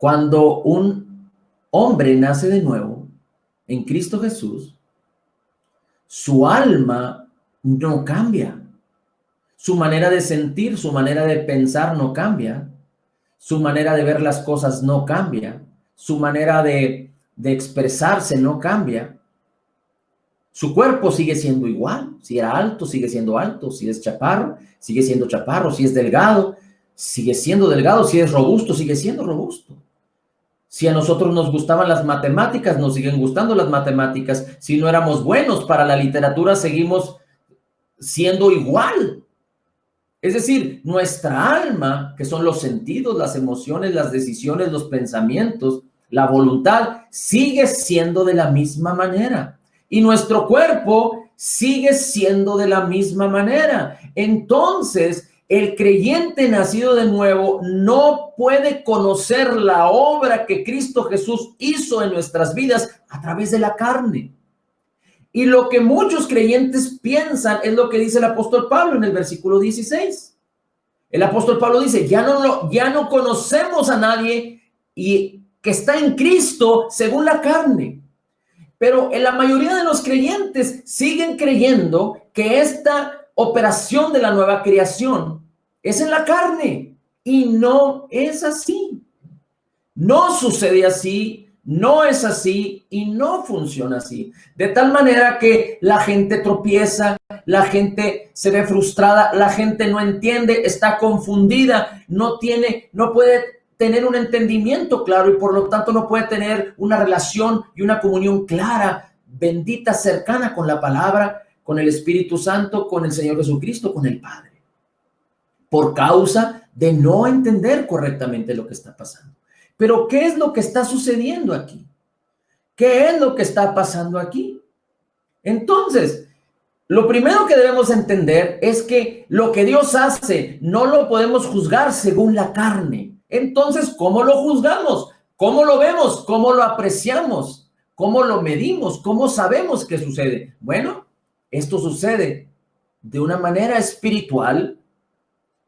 Cuando un hombre nace de nuevo en Cristo Jesús, su alma no cambia. Su manera de sentir, su manera de pensar no cambia. Su manera de ver las cosas no cambia. Su manera de expresarse no cambia. Su cuerpo sigue siendo igual. Si era alto, sigue siendo alto. Si es chaparro, sigue siendo chaparro. Si es delgado, sigue siendo delgado. Si es robusto, sigue siendo robusto. Si a nosotros nos gustaban las matemáticas, nos siguen gustando las matemáticas. Si no éramos buenos para la literatura, seguimos siendo igual. Es decir, nuestra alma, que son los sentidos, las emociones, las decisiones, los pensamientos, la voluntad, sigue siendo de la misma manera. Y nuestro cuerpo sigue siendo de la misma manera. Entonces, el creyente nacido de nuevo no puede conocer la obra que Cristo Jesús hizo en nuestras vidas a través de la carne. Y lo que muchos creyentes piensan es lo que dice el apóstol Pablo en el versículo 16. El apóstol Pablo dice, ya no conocemos a nadie y que está en Cristo según la carne. Pero en la mayoría de los creyentes siguen creyendo que esta operación de la nueva creación es en la carne. Y no es así. No sucede así. No es así y no funciona así. De tal manera que la gente tropieza, la gente se ve frustrada, la gente no entiende, está confundida, no puede tener un entendimiento claro y por lo tanto no puede tener una relación y una comunión clara, bendita, cercana con la palabra, con el Espíritu Santo, con el Señor Jesucristo, con el Padre. Por causa de no entender correctamente lo que está pasando. Pero ¿qué es lo que está sucediendo aquí? ¿Qué es lo que está pasando aquí? Entonces, lo primero que debemos entender es que lo que Dios hace no lo podemos juzgar según la carne. Entonces, ¿cómo lo juzgamos? ¿Cómo lo vemos? ¿Cómo lo apreciamos? ¿Cómo lo medimos? ¿Cómo sabemos qué sucede? Bueno, esto sucede de una manera espiritual.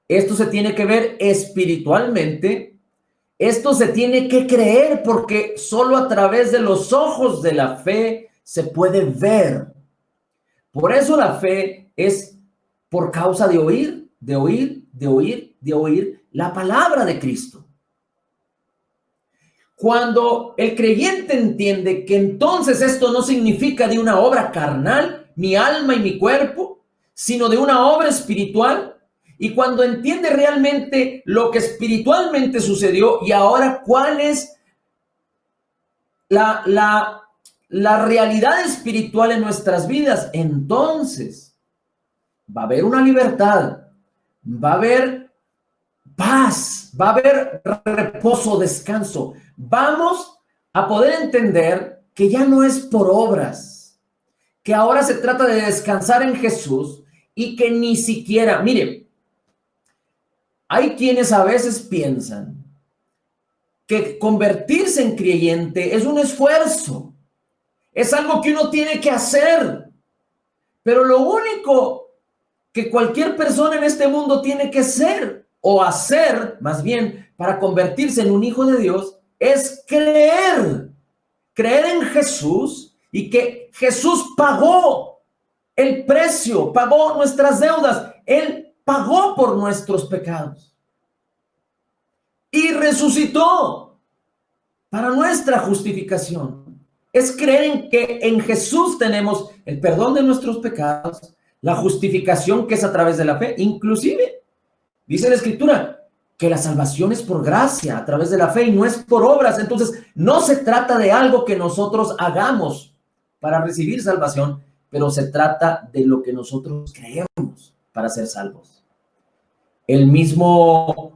Esto se tiene que ver espiritualmente. Esto se tiene que creer porque solo a través de los ojos de la fe se puede ver. Por eso la fe es por causa de oír, de oír, de oír, de oír la palabra de Cristo. Cuando el creyente entiende que entonces esto no significa de una obra carnal, mi alma y mi cuerpo, sino de una obra espiritual, y cuando entiende realmente lo que espiritualmente sucedió y ahora cuál es la realidad espiritual en nuestras vidas, entonces va a haber una libertad, va a haber paz, va a haber reposo, descanso. Vamos a poder entender que ya no es por obras, que ahora se trata de descansar en Jesús y que ni siquiera, mire, hay quienes a veces piensan que convertirse en creyente es un esfuerzo, es algo que uno tiene que hacer, pero lo único que cualquier persona en este mundo tiene que ser o hacer, más bien, para convertirse en un hijo de Dios, es creer en Jesús y que Jesús pagó el precio, pagó nuestras deudas, Él pagó por nuestros pecados y resucitó para nuestra justificación. Es creer en que en Jesús tenemos el perdón de nuestros pecados, la justificación que es a través de la fe. Inclusive, dice la Escritura, que la salvación es por gracia, a través de la fe y no es por obras. Entonces, no se trata de algo que nosotros hagamos para recibir salvación, pero se trata de lo que nosotros creemos para ser salvos. El mismo